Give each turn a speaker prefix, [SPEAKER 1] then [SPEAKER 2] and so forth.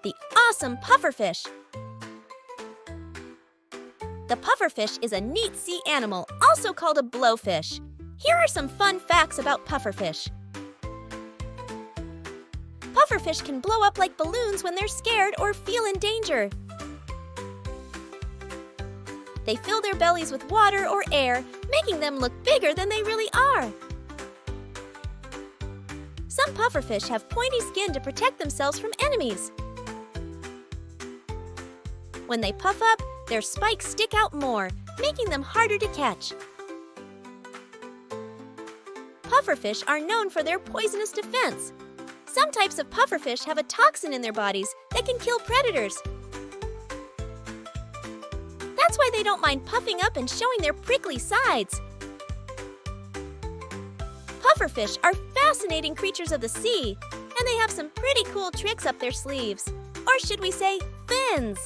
[SPEAKER 1] the awesome pufferfish. The pufferfish is a neat sea animal, also called a blowfish. Here are some fun facts about pufferfish. Pufferfish can blow up like balloons when they're scared or feel in danger. They fill their bellies with water or air, making them look bigger than they really are. Some pufferfish have pointy skin to protect themselves from enemies. When they puff up, their spikes stick out more, making them harder to catch. Pufferfish are known for their poisonous defense. Some types of pufferfish have a toxin in their bodies that can kill predators. That's why they don't mind puffing up and showing their prickly sides. Pufferfish are fascinating creatures of the sea, and they have some pretty cool tricks up their sleeves. Or should we say, fins?